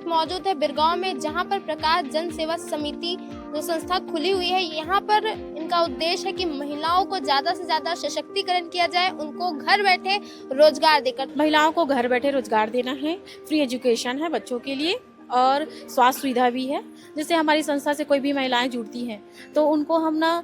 मौजूद है बिरगांव में, जहां पर प्रकाश जन सेवा समिति जो संस्था खुली हुई है। यहाँ पर इनका उद्देश्य है कि महिलाओं को ज्यादा से ज्यादा सशक्तिकरण किया जाए, उनको घर बैठे रोजगार देकर। महिलाओं को घर बैठे रोजगार देना है, फ्री एजुकेशन है बच्चों के लिए और स्वास्थ्य सुविधा भी है। जैसे हमारी संस्था से कोई भी महिलाएं जुड़ती हैं तो उनको हम ना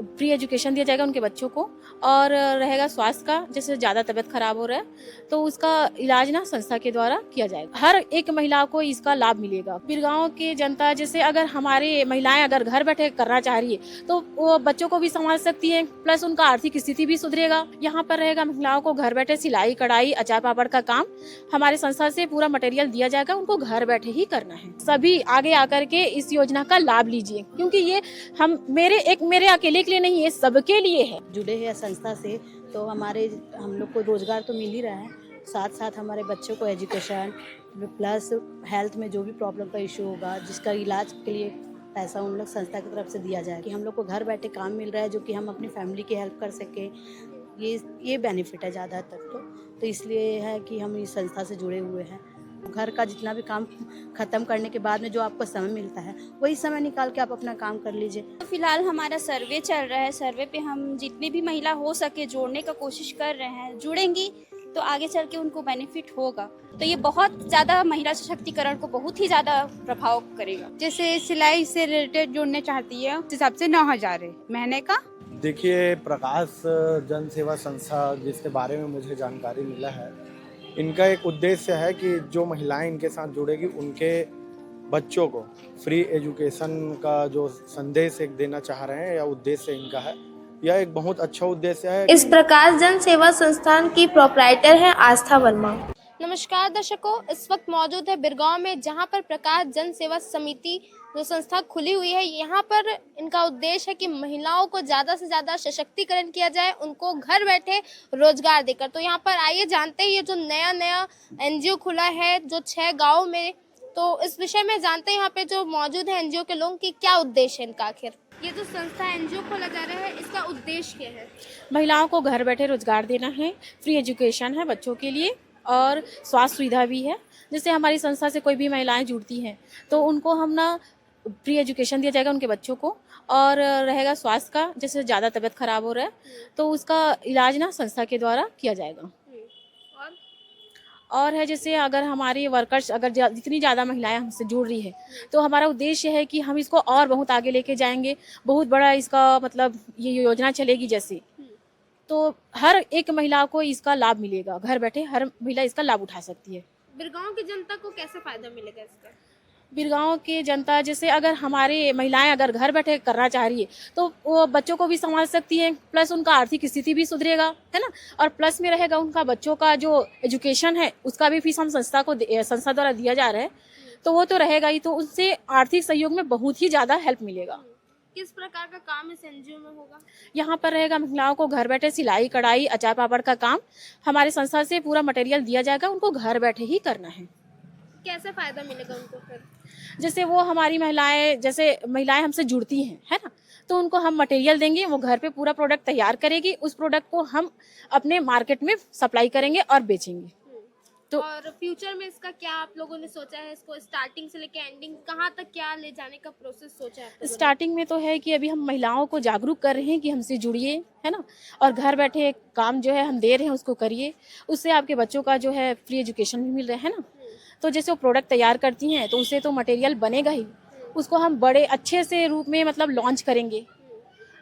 फ्री एजुकेशन दिया जाएगा उनके बच्चों को, और रहेगा स्वास्थ्य का, जैसे ज़्यादा तबीयत खराब हो रहा है तो उसका इलाज ना संस्था के द्वारा किया जाएगा। हर एक महिला को इसका लाभ मिलेगा। बिरगांव की जनता, जैसे अगर हमारे महिलाएं अगर घर बैठे करना चाह रही है तो वो बच्चों को भी संभाल सकती है, प्लस उनका आर्थिक स्थिति भी सुधरेगा। यहाँ पर रहेगा महिलाओं को घर बैठे सिलाई कढ़ाई अचार पापड़ का काम हमारे संस्था से पूरा मटेरियल दिया जाएगा, उनको घर बैठे ही करना है। सभी आगे आकर के इस योजना का लाभ लीजिए, क्योंकि ये हम मेरे अकेले के लिए नहीं, ये सबके लिए है। जुड़े हैं संस्था से तो हम लोग को रोजगार तो मिल ही रहा है, साथ साथ हमारे बच्चों को एजुकेशन प्लस हेल्थ में जो भी प्रॉब्लम का इशू होगा, जिसका इलाज के लिए पैसा उन लोग संस्था की तरफ से दिया जाए कि हम लोग को घर बैठे काम मिल रहा है, जो कि हम अपनी फैमिली की हेल्प कर सके। ये बेनिफिट है ज़्यादातर तो इसलिए है कि हम इस संस्था से जुड़े हुए हैं। घर का जितना भी काम खत्म करने के बाद में जो आपको समय मिलता है वही समय निकाल के आप अपना काम कर लीजिए। फिलहाल हमारा सर्वे चल रहा है, सर्वे पे हम जितनी भी महिला हो सके जोड़ने का कोशिश कर रहे हैं। जुड़ेंगी तो आगे चल के उनको बेनिफिट होगा, तो ये बहुत ज़्यादा महिला सशक्तिकरण को बहुत ही ज़्यादा प्रभाव करेगा। जैसे सिलाई से रिलेटेड जोड़ने चाहती है उस हिसाब से 9,000 है महीने का। देखिए, प्रकाश जन सेवा संस्था जिसके बारे में मुझे जानकारी मिला है, इनका एक उद्देश्य है कि जो महिलाएं इनके साथ जुड़ेगी उनके बच्चों को फ्री एजुकेशन का जो संदेश एक देना चाह रहे हैं या उद्देश्य इनका है। यह एक बहुत अच्छा उद्देश्य है। इस प्रकाश जन सेवा संस्थान की प्रोप्राइटर है आस्था वर्मा। नमस्कार दर्शकों, इस वक्त मौजूद है बिरगांव में, जहां पर प्रकाश जन सेवा समिति जो संस्था खुली हुई है। यहाँ पर इनका उद्देश्य है कि महिलाओं को ज्यादा से ज्यादा सशक्तिकरण किया जाए, उनको घर बैठे रोजगार देकर। तो यहाँ पर आइए जानते हैं ये जो नया एनजीओ खुला है जो 6 गाँव में, तो इस विषय में जानते हैं यहाँ पे जो मौजूद है एनजीओ के लोग की क्या उद्देश्य है इनका। आखिर ये जो संस्था एनजीओ खोला जा रहा है, इसका उद्देश्य क्या है? महिलाओं को घर बैठे रोजगार देना है, फ्री एजुकेशन है बच्चों के लिए और स्वास्थ्य सुविधा भी है। जैसे हमारी संस्था से कोई भी महिलाएं जुड़ती हैं तो उनको हम ना फ्री एजुकेशन दिया जाएगा उनके बच्चों को, और रहेगा स्वास्थ्य का, जैसे ज़्यादा तबीयत खराब हो रहा है तो उसका इलाज ना संस्था के द्वारा किया जाएगा। और है जैसे अगर हमारी वर्कर्स अगर जितनी ज़्यादा महिलाएं हमसे जुड़ रही है तो हमारा उद्देश्य है कि हम इसको और बहुत आगे लेके जाएंगे। बहुत बड़ा इसका मतलब ये योजना चलेगी जैसे, तो हर एक महिला को इसका लाभ मिलेगा। घर बैठे हर महिला इसका लाभ उठा सकती है। बिरगांव की जनता को कैसे फायदा मिलेगा इसका? बिरगांव की जनता, जैसे अगर हमारे महिलाएं अगर घर बैठे करना चाह रही है तो वो बच्चों को भी संभाल सकती है, प्लस उनका आर्थिक स्थिति भी सुधरेगा, है ना, और प्लस में रहेगा उनका बच्चों का जो एजुकेशन है उसका भी फीस हम संस्था द्वारा दिया जा रहा है, तो वो तो रहेगा ही, तो उससे आर्थिक सहयोग में बहुत ही ज़्यादा हेल्प मिलेगा। किस प्रकार का काम इस एनजीओ में होगा? यहाँ पर रहेगा महिलाओं को घर बैठे सिलाई कढ़ाई अचार पापड़ का काम हमारे संस्था से पूरा मटेरियल दिया जाएगा, उनको घर बैठे ही करना है। कैसे फायदा मिलेगा उनको फिर? जैसे वो हमारी महिलाएं हमसे जुड़ती हैं, है ना, तो उनको हम मटेरियल देंगे, वो घर पे पूरा प्रोडक्ट तैयार करेगी, उस प्रोडक्ट को हम अपने मार्केट में सप्लाई करेंगे और बेचेंगे। तो और फ्यूचर में इसका क्या आप लोगों ने सोचा है? इसको स्टार्टिंग से लेकर एंडिंग कहाँ तक क्या ले जाने का प्रोसेस सोचा है? स्टार्टिंग में तो है कि अभी हम महिलाओं को जागरूक कर रहे हैं कि हमसे जुड़िए, है ना, और घर बैठे काम जो है हम दे रहे हैं उसको करिए, उससे आपके बच्चों का जो है फ्री एजुकेशन भी मिल रहा है ना। तो जैसे वो प्रोडक्ट तैयार करती हैं तो उससे तो मटेरियल बनेगा ही, उसको हम बड़े अच्छे से रूप में मतलब लॉन्च करेंगे।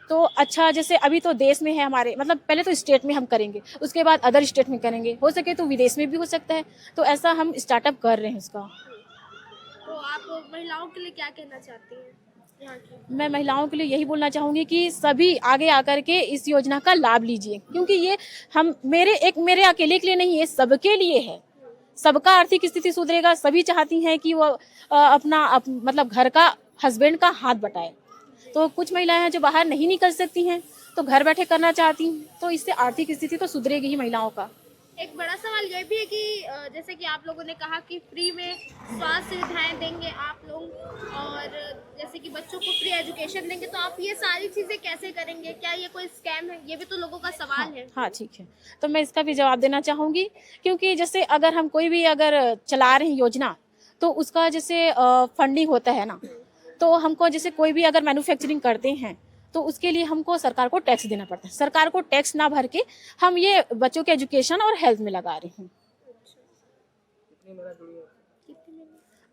तो अच्छा, जैसे अभी तो देश में है हमारे, मतलब पहले तो स्टेट में हम करेंगे, उसके बाद अदर स्टेट में करेंगे, हो सके तो विदेश में भी हो सकता है, तो ऐसा हम स्टार्टअप कर रहे हैं उसका। तो आप महिलाओं के लिए क्या कहना चाहती हैं यहाँ की? मैं महिलाओं के लिए यही बोलना चाहूँगी कि सभी आगे आकर के इस योजना का लाभ लीजिए, क्योंकि ये हम मेरे अकेले के लिए नहीं, ये सबके लिए है। सबका आर्थिक स्थिति सुधरेगा। सभी चाहती हैं कि वो मतलब घर का हस्बैंड का हाथ बटाए, तो कुछ महिलाएं हैं जो बाहर नहीं निकल सकती हैं तो घर बैठे करना चाहती हैं, तो इससे आर्थिक स्थिति तो सुधरेगी ही महिलाओं का। एक बड़ा सवाल ये भी है कि जैसे कि आप लोगों ने कहा कि फ्री में स्वास्थ्य सुविधाएं देंगे आप लोग, और जैसे कि बच्चों को फ्री एजुकेशन देंगे, तो आप ये सारी चीजें कैसे करेंगे? क्या ये कोई स्कैम है? ये भी तो लोगों का सवाल है। हाँ ठीक है, तो मैं इसका भी जवाब देना चाहूँगी, क्योंकि जैसे अगर हम कोई भी अगर चला रहे हैं योजना तो उसका जैसे फंडिंग होता है ना, तो हमको जैसे कोई भी अगर मैन्युफैक्चरिंग करते हैं तो उसके लिए हमको सरकार को टैक्स देना पड़ता है। सरकार को टैक्स ना भर के हम ये बच्चों के एजुकेशन और हेल्थ में लगा रही हूँ।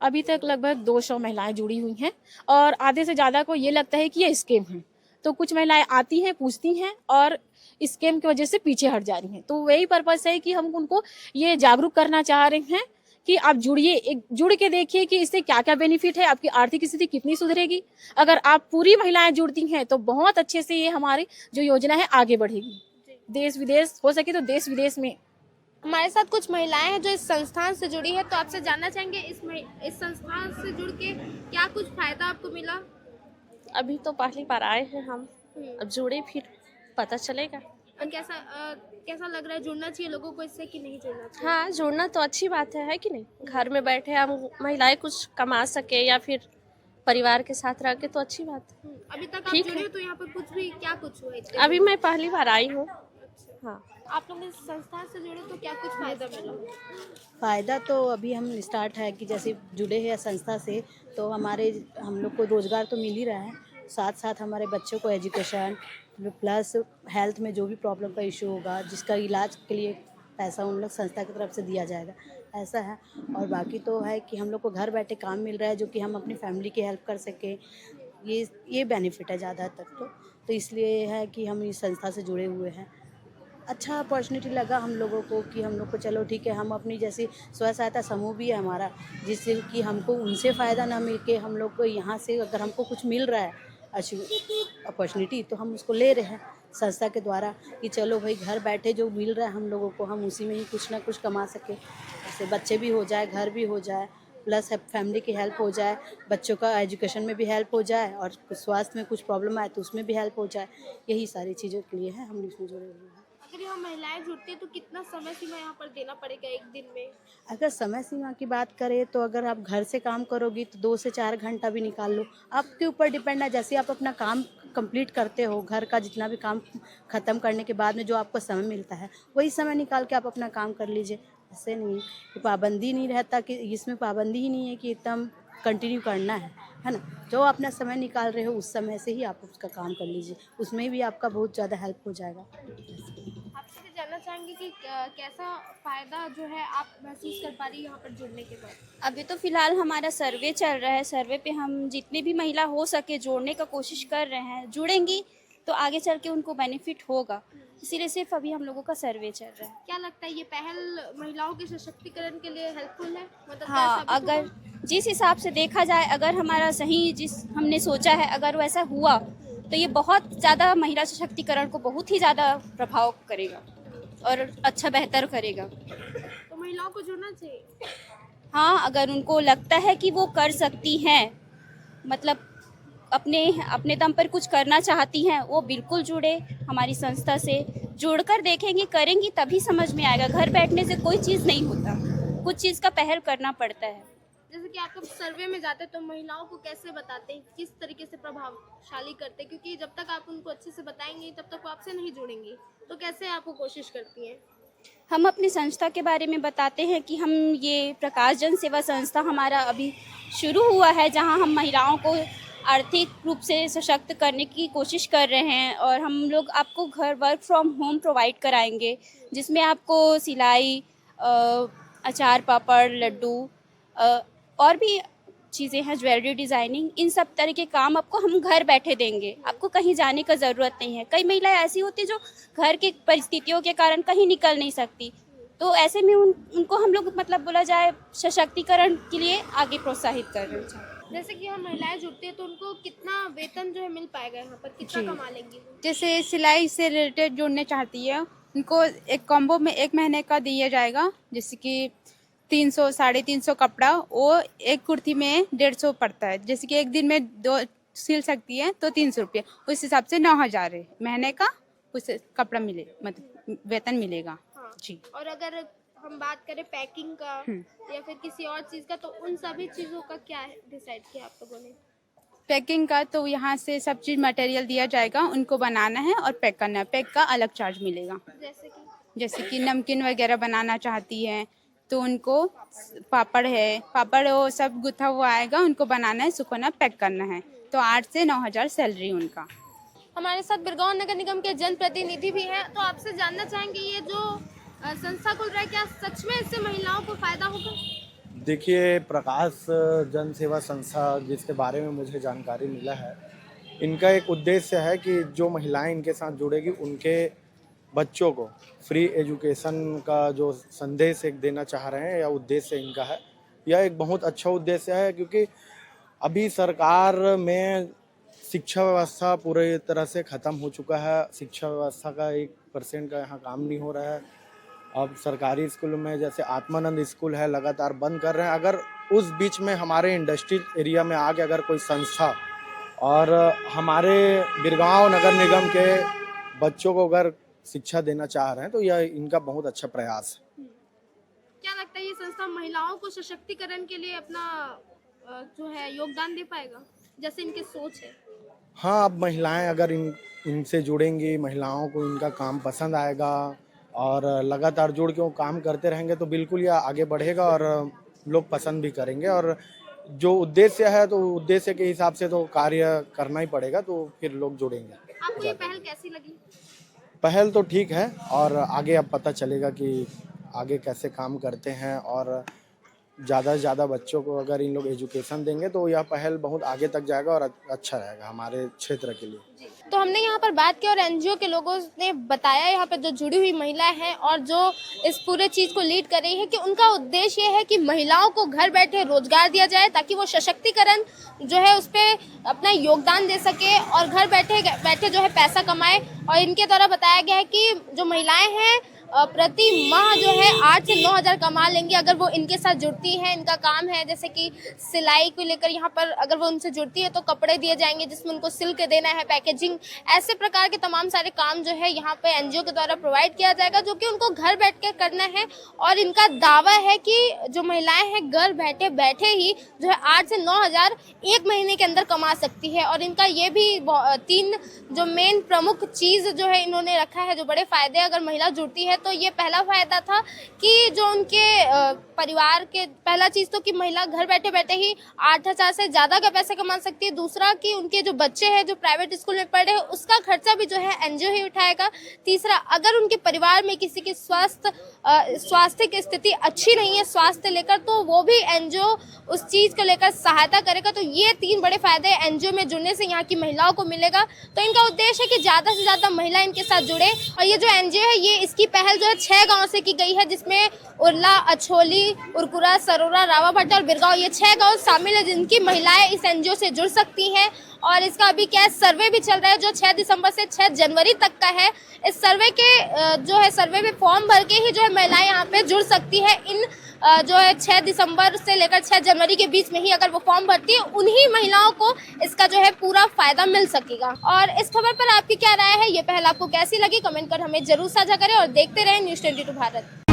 अभी तक लगभग 200 महिलाएं जुड़ी हुई हैं और आधे से ज़्यादा को ये लगता है कि ये स्कीम है। तो कुछ महिलाएं आती हैं, पूछती हैं और स्कीम की वजह से पीछे हट जा रही हैं। तो वही पर्पस है कि हम उनको ये जागरूक करना चाह रहे हैं कि आप जुड़िए, एक जुड़ के देखिए कि इससे क्या क्या बेनिफिट है, आपकी आर्थिक स्थिति कितनी सुधरेगी। अगर आप पूरी महिलाएं जुड़ती हैं तो बहुत अच्छे से ये हमारी जो योजना है आगे बढ़ेगी। देश विदेश हो सके तो देश विदेश में। हमारे साथ कुछ महिलाएं हैं जो इस संस्थान से जुड़ी है, तो आपसे जानना चाहेंगे इस संस्थान से जुड़ के क्या कुछ फायदा आपको मिला? अभी तो पहली बार आए हैं हम, अब जुड़े फिर पता चलेगा। और कैसा लग रहा है, जुड़ना चाहिए लोगों को इससे कि नहीं जुड़ना चाहिए? हाँ, जुड़ना तो अच्छी बात है कि नहीं। घर में बैठे हम महिलाएं कुछ कमा सके या फिर परिवार के साथ रह के तो अच्छी बात है। अभी तक आप ठीक जुड़े है। हो तो यहाँ पर कुछ भी क्या कुछ हुआ है? अभी मैं पहली बार आई हूँ। हाँ, आप लोग इस संस्थान से जुड़े तो क्या कुछ फायदा मिला? फ़ायदा तो अभी हम स्टार्ट है कि जैसे जुड़े हैं संस्था से, तो हम लोग को रोज़गार तो मिल ही रहा है, साथ साथ हमारे बच्चों को एजुकेशन प्लस हेल्थ में जो भी प्रॉब्लम का इशू होगा, जिसका इलाज के लिए पैसा उन लोग संस्था की तरफ से दिया जाएगा, ऐसा है। और बाकी तो है कि हम लोग को घर बैठे काम मिल रहा है जो कि हम अपनी फैमिली की हेल्प कर सकें, ये बेनिफिट है ज़्यादातर तो इसलिए है कि हम इस संस्था से जुड़े हुए हैं। अच्छा अपॉर्चुनिटी लगा हम लोगों को कि हम लोग को चलो ठीक है, हम अपनी जैसी स्व सहायता समूह भी है हमारा, जिससे कि हमको उनसे फ़ायदा ना मिल के हम लोग को यहाँ से अगर हमको कुछ मिल रहा है अच्छी अपॉर्चुनिटी तो हम उसको ले रहे हैं संस्था के द्वारा कि चलो भाई घर बैठे जो मिल रहा है हम लोगों को हम उसी में ही कुछ ना कुछ कमा सके, जैसे बच्चे भी हो जाए, घर भी हो जाए, प्लस फैमिली की हेल्प हो जाए, बच्चों का एजुकेशन में भी हेल्प हो जाए और स्वास्थ्य में कुछ प्रॉब्लम आए तो उसमें भी हेल्प हो जाए। यही सारी चीज़ों के लिए है हम इसमें जुड़े हुए हैं। अगर यहाँ महिलाएं जुड़ती हैं तो कितना समय सीमा यहाँ पर देना पड़ेगा एक दिन में? अगर समय सीमा की बात करें तो अगर आप घर से काम करोगी तो 2 से 4 घंटा भी निकाल लो, आपके ऊपर डिपेंड है। जैसे आप अपना काम कंप्लीट करते हो, घर का जितना भी काम ख़त्म करने के बाद में जो आपको समय मिलता है वही समय निकाल के आप अपना काम कर लीजिए। ऐसे नहीं कि पाबंदी नहीं रहता, कि इसमें पाबंदी ही नहीं है कि एकदम कंटिन्यू करना है ना। जो अपना समय निकाल रहे हो उस समय से ही आप उसका काम कर लीजिए, उसमें भी आपका बहुत ज़्यादा हेल्प हो जाएगा। आपसे जानना चाहेंगे कि कैसा फायदा जो है आप महसूस कर पा रही है यहाँ पर जुड़ने के बाद? अभी तो फिलहाल हमारा सर्वे चल रहा है। सर्वे पे हम जितनी भी महिला हो सके जोड़ने का कोशिश कर रहे हैं। जुड़ेंगी तो आगे चल के उनको बेनिफिट होगा, इसीलिए सिर्फ अभी हम लोगों का सर्वे चल रहा है। क्या लगता है ये पहल महिलाओं के सशक्तिकरण के लिए हेल्पफुल है? मतलब हाँ, अगर जिस हिसाब से देखा जाए, अगर हमारा सही जिस हमने सोचा है अगर वैसा हुआ तो ये बहुत ज़्यादा महिला सशक्तिकरण को बहुत ही ज़्यादा प्रभाव करेगा और अच्छा बेहतर करेगा। तो महिलाओं को जुड़ना चाहिए। हाँ, अगर उनको लगता है कि वो कर सकती हैं, मतलब अपने दम पर कुछ करना चाहती हैं, वो बिल्कुल जुड़े हमारी संस्था से। जुड़कर देखेंगी, करेंगी तभी समझ में आएगा। घर बैठने से कोई चीज़ नहीं होता, कुछ चीज़ का पहल करना पड़ता है। जैसे कि आप लोग सर्वे में जाते हैं तो महिलाओं को कैसे बताते हैं, किस तरीके से प्रभावशाली करते हैं? क्योंकि जब तक आप उनको अच्छे से बताएंगे तब तक वो आपसे नहीं जुड़ेंगी, तो कैसे आपको कोशिश करती हैं? हम अपनी संस्था के बारे में बताते हैं कि हम ये प्रकाश जन सेवा संस्था हमारा अभी शुरू हुआ है, जहां हम महिलाओं को आर्थिक रूप से सशक्त करने की कोशिश कर रहे हैं। और हम लोग आपको घर वर्क फ्रॉम होम प्रोवाइड कराएंगे, जिसमें आपको सिलाई, अचार पापड़, लड्डू और भी चीज़ें हैं, ज्वेलरी डिज़ाइनिंग, इन सब तरह के काम आपको हम घर बैठे देंगे। आपको कहीं जाने का ज़रूरत नहीं है। कई महिलाएं ऐसी होती हैं जो घर की परिस्थितियों के कारण कहीं निकल नहीं सकती, तो ऐसे में उनको हम लोग मतलब बोला जाए सशक्तिकरण के लिए आगे प्रोत्साहित कर रहे हैं। जैसे कि हम महिलाएं जुड़ती है तो उनको कितना वेतन जो है मिल पाएगा यहाँ पर, कितना जी। कमा लेंगी वो? जैसे सिलाई से रिलेटेड जुड़ने चाहती है उनको एक कॉम्बो में 1 महीने का दिया जाएगा, जैसे कि 300 350 कपड़ा, वो एक कुर्ती में 150 पड़ता है। जैसे कि एक दिन में 2 सिल सकती है तो 300 रुपये, उस हिसाब से 9,000 है महीने का, उस कपड़ा मिले मतलब वेतन मिलेगा। हाँ। जी। और अगर हम बात करें पैकिंग का या फिर किसी और चीज़ का, तो उन सभी चीज़ों का क्या डिसाइड किया आप लोगों ने? पैकिंग का तो यहाँ से सब चीज़ मटेरियल दिया जाएगा, उनको बनाना है और पैक करना है। पैक का अलग चार्ज मिलेगा। जैसे कि नमकीन वगैरह बनाना चाहती हैं तो उनको पापड़ वो सब गुथा हुआ आएगा, उनको बनाना है, सुखाना, पैक करना है। तो 8 से 9 हज़ार सैलरी उनका। हमारे साथ बिरगांव नगर निगम के जनप्रतिनिधि भी हैं, तो आपसे जानना चाहेंगे ये जो संस्था खुल रहा है, क्या सच में इससे महिलाओं को फायदा होगा? देखिए, प्रकाश जन सेवा संस्था जिसके बारे में मुझे जानकारी मिला है, इनका एक उद्देश्य है कि जो महिलाएं इनके साथ जुड़ेगी उनके बच्चों को फ्री एजुकेशन का जो संदेश एक देना चाह रहे हैं या उद्देश्य इनका है। यह एक बहुत अच्छा उद्देश्य है, क्योंकि अभी सरकार में शिक्षा व्यवस्था पूरी तरह से ख़त्म हो चुका है। शिक्षा व्यवस्था का 1% का यहाँ काम नहीं हो रहा है। अब सरकारी स्कूल में जैसे आत्मानंद स्कूल है, लगातार बंद कर रहे हैं। अगर उस बीच में हमारे इंडस्ट्रियल एरिया में आके अगर कोई संस्था और हमारे बिरगांव नगर निगम के बच्चों को अगर शिक्षा देना चाह रहे हैं, तो यह इनका बहुत अच्छा प्रयास है। क्या लगता है ये संस्था महिलाओं को सशक्तिकरण के लिए अपना जो है योगदान दे पाएगा, जैसे इनकी सोच है? हाँ, अब महिलाएं अगर इनसे जुड़ेंगी, महिलाओं को इनका काम पसंद आएगा और लगातार जुड़ के वो काम करते रहेंगे, तो बिल्कुल ये आगे बढ़ेगा और लोग पसंद भी करेंगे। और जो उद्देश्य है, तो उद्देश्य के हिसाब से तो कार्य करना ही पड़ेगा, तो फिर लोग जुड़ेंगे। आपको ये पहल कैसी लगी? पहल तो ठीक है, और आगे अब पता चलेगा कि आगे कैसे काम करते हैं, और ज़्यादा से ज़्यादा बच्चों को अगर इन लोग एजुकेशन देंगे तो यह पहल बहुत आगे तक जाएगा और अच्छा रहेगा हमारे क्षेत्र के लिए। तो हमने यहाँ पर बात की और एनजीओ के लोगों ने बताया, यहाँ पर जो जुड़ी हुई महिलाएं हैं और जो इस पूरे चीज़ को लीड कर रही है, कि उनका उद्देश्य ये है कि महिलाओं को घर बैठे रोजगार दिया जाए, ताकि वो सशक्तिकरण जो है उस पर अपना योगदान दे सके और घर बैठे बैठे जो है पैसा कमाए। और इनके द्वारा बताया गया है कि जो महिलाएं हैं प्रति माह जो है 8 से 9 हज़ार कमा लेंगी अगर वो इनके साथ जुड़ती हैं। इनका काम है जैसे कि सिलाई को लेकर, यहाँ पर अगर वो उनसे जुड़ती है तो कपड़े दिए जाएंगे जिसमें उनको सिल के देना है, पैकेजिंग, ऐसे प्रकार के तमाम सारे काम जो है यहाँ पे एनजीओ के द्वारा प्रोवाइड किया जाएगा, जो कि उनको घर बैठ कर करना है। और इनका दावा है कि जो महिलाएं हैं घर बैठे बैठे ही जो है 8 से 9 हज़ार एक महीने के अंदर कमा सकती है। और इनका ये भी 3 जो मेन प्रमुख चीज़ जो है इन्होंने रखा है, जो बड़े फायदे अगर महिला जुड़ती है। तो ये पहला फायदा था कि जो उनके परिवार के, पहला चीज़ तो कि महिला घर बैठे बैठे ही 8 हज़ार से ज़्यादा का पैसा कमा सकती है। दूसरा कि उनके जो बच्चे हैं जो प्राइवेट स्कूल में पढ़ रहे हैं उसका खर्चा भी जो है एनजीओ ही उठाएगा। तीसरा, अगर उनके परिवार में किसी की स्वास्थ्य की स्थिति अच्छी नहीं है स्वास्थ्य लेकर, तो वो भी एनजीओ उस चीज़ को लेकर सहायता करेगा। तो ये 3 बड़े फायदे एनजीओ में जुड़ने से यहाँ की महिलाओं को मिलेगा। तो इनका उद्देश्य है कि ज़्यादा से ज़्यादा महिला इनके साथ जुड़े। और ये जो एनजीओ है, ये इसकी पहल जो है 6 गाँव से की गई है, जिसमें उरला, अछोली, उरकुरा, सरोरा, रावाभट्टा और बिरगांव, ये 6 गाँव शामिल है जिनकी महिलाएं इस एनजीओ से जुड़ सकती हैं। और इसका अभी क्या सर्वे भी चल रहा है, जो 6 दिसंबर से 6 जनवरी तक का है। इस सर्वे के जो है सर्वे में फॉर्म भर के ही जो है महिलाएं यहाँ पे जुड़ सकती है। इन जो है 6 दिसंबर से लेकर 6 जनवरी के बीच में ही अगर वो फॉर्म भरती है, उन्हीं महिलाओं को इसका जो है पूरा फायदा मिल सकेगा। और इस खबर पर आपकी क्या राय है, ये पहल आपको कैसी लगी, कमेंट कर हमें जरूर साझा करें और देखते रहें न्यूज़ 22 भारत।